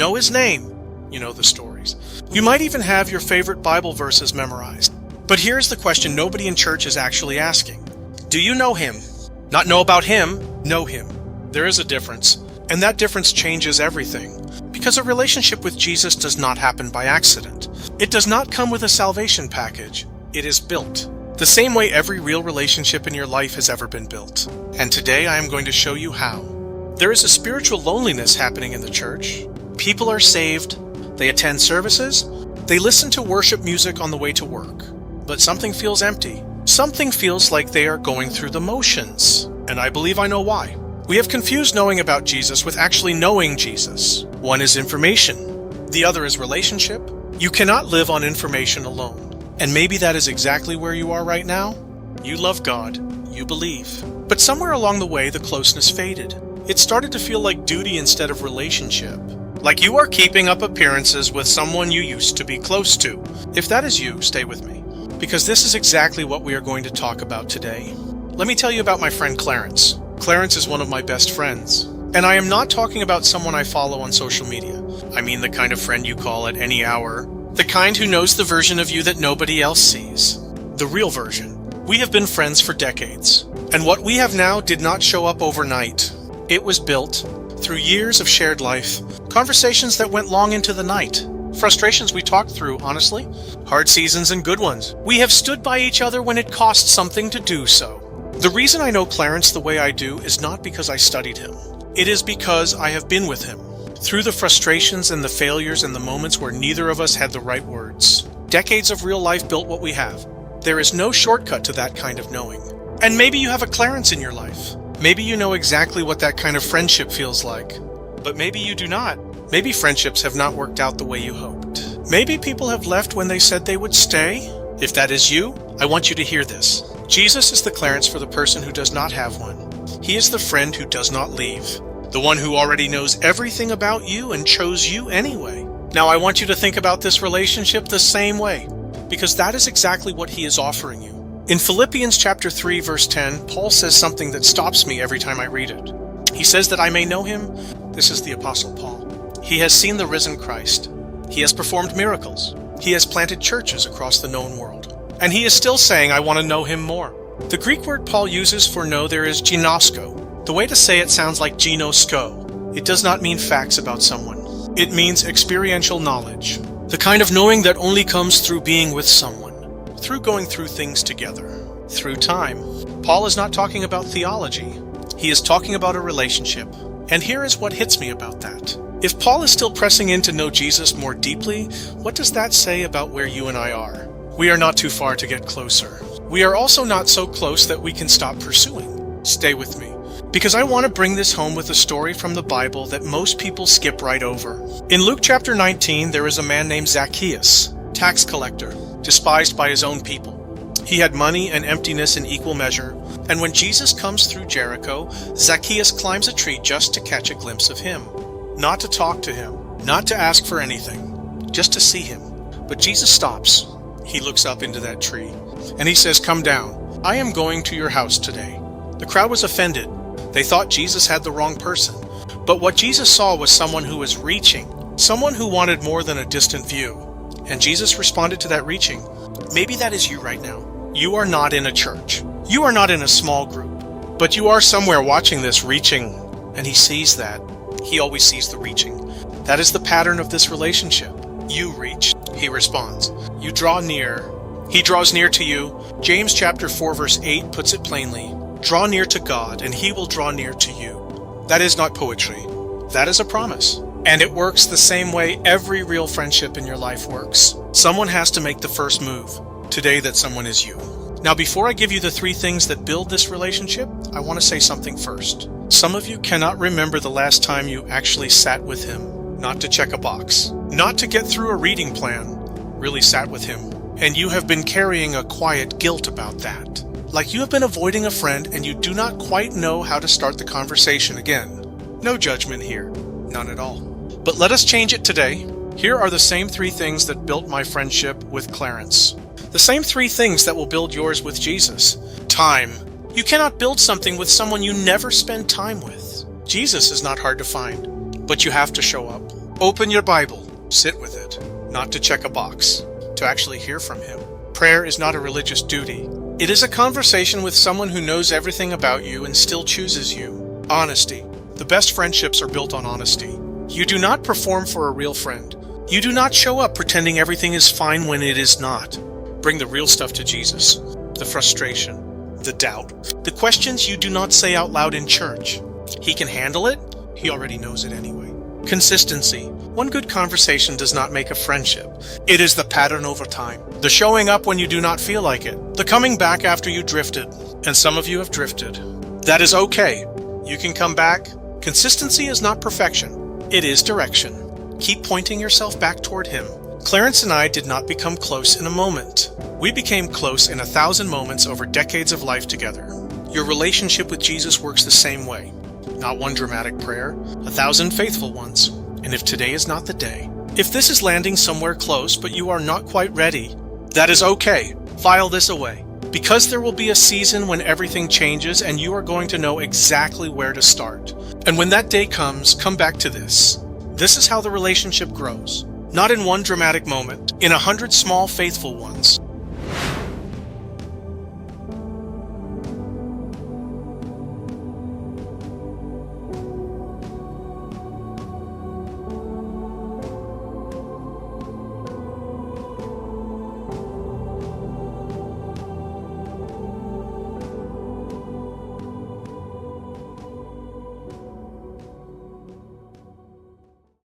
know his name. You know the stories. You might even have your favorite Bible verses memorized. But here's the question nobody in church is actually asking. Do you know him? Not know about him, know him. There is a difference, and that difference changes everything. Because a relationship with Jesus does not happen by accident. It does not come with a salvation package. It is built. The same way every real relationship in your life has ever been built. And today I am going to show you how. There is a spiritual loneliness happening in the church. People are saved. They attend services. They listen to worship music on the way to work. But something feels empty. Something feels like they are going through the motions. And I believe I know why. We have confused knowing about Jesus with actually knowing Jesus. One is information. The other is relationship. You cannot live on information alone. And maybe that is exactly where you are right now. You love God. You believe. But somewhere along the way, the closeness faded. It started to feel like duty instead of relationship. Like you are keeping up appearances with someone you used to be close to. If that is you, stay with me. Because this is exactly what we are going to talk about today. Let me tell you about my friend Clarence. Clarence is one of my best friends. And I am not talking about someone I follow on social media. I mean the kind of friend you call at any hour. The kind who knows the version of you that nobody else sees. The real version. We have been friends for decades. And what we have now did not show up overnight. It was built through years of shared life. Conversations that went long into the night. Frustrations we talked through, honestly. Hard seasons and good ones. We have stood by each other when it cost something to do so. The reason I know Clarence the way I do is not because I studied him. It is because I have been with him. Through the frustrations and the failures and the moments where neither of us had the right words. Decades of real life built what we have. There is no shortcut to that kind of knowing. And maybe you have a Clarence in your life. Maybe you know exactly what that kind of friendship feels like. But maybe you do not. Maybe friendships have not worked out the way you hoped. Maybe people have left when they said they would stay. If that is you, I want you to hear this. Jesus is the Clarence for the person who does not have one. He is the friend who does not leave. The one who already knows everything about you and chose you anyway. Now I want you to think about this relationship the same way, because that is exactly what he is offering you. In Philippians chapter 3 verse 10, Paul says something that stops me every time I read it. He says that I may know him. This is the Apostle Paul. He has seen the risen Christ. He has performed miracles. He has planted churches across the known world. And he is still saying, I want to know him more. The Greek word Paul uses for know there is ginosko. The way to say it sounds like ginosko. It does not mean facts about someone. It means experiential knowledge. The kind of knowing that only comes through being with someone. Through going through things together. Through time. Paul is not talking about theology. He is talking about a relationship. And here is what hits me about that. If Paul is still pressing in to know Jesus more deeply, what does that say about where you and I are? We are not too far to get closer. We are also not so close that we can stop pursuing. Stay with me, because I want to bring this home with a story from the Bible that most people skip right over. In Luke chapter 19, there is a man named Zacchaeus, tax collector, despised by his own people. He had money and emptiness in equal measure, and when Jesus comes through Jericho, Zacchaeus climbs a tree just to catch a glimpse of him. Not to talk to him, not to ask for anything, just to see him. But Jesus stops. He looks up into that tree, and he says, "Come down. I am going to your house today." The crowd was offended. They thought Jesus had the wrong person. But what Jesus saw was someone who was reaching, someone who wanted more than a distant view. And Jesus responded to that reaching. Maybe that is you right now. You are not in a church. You are not in a small group. But you are somewhere watching this reaching, and he sees that. He always sees the reaching. That is the pattern of this relationship. You reach. He responds. You draw near. He draws near to you. James chapter 4 verse 8 puts it plainly. Draw near to God, and he will draw near to you. That is not poetry. That is a promise. And it works the same way every real friendship in your life works. Someone has to make the first move. Today that someone is you. Now before I give you the 3 things that build this relationship, I want to say something first. Some of you cannot remember the last time you actually sat with him. Not to check a box. Not to get through a reading plan. Really sat with him. And you have been carrying a quiet guilt about that. Like you have been avoiding a friend and you do not quite know how to start the conversation again. No judgment here. None at all. But let us change it today. Here are the same 3 things that built my friendship with Clarence. The same 3 things that will build yours with Jesus. Time. You cannot build something with someone you never spend time with. Jesus is not hard to find, but you have to show up. Open your Bible, sit with it, not to check a box, to actually hear from Him. Prayer is not a religious duty. It is a conversation with someone who knows everything about you and still chooses you. Honesty. The best friendships are built on honesty. You do not perform for a real friend. You do not show up pretending everything is fine when it is not. Bring the real stuff to Jesus. The frustration, the doubt, the questions you do not say out loud in church. He can handle it. He already knows it anyway. Consistency. One good conversation does not make a friendship. It is the pattern over time. The showing up when you do not feel like it. The coming back after you drifted. And some of you have drifted. That is okay. You can come back. Consistency is not perfection. It is direction. Keep pointing yourself back toward Him. Clarence and I did not become close in a moment. We became close in 1,000 moments over decades of life together. Your relationship with Jesus works the same way. Not one dramatic prayer, 1,000 faithful ones. And if today is not the day, if this is landing somewhere close but you are not quite ready, that is okay. File this away. Because there will be a season when everything changes and you are going to know exactly where to start. And when that day comes, come back to this. This is how the relationship grows. Not in one dramatic moment, in 100 small faithful ones.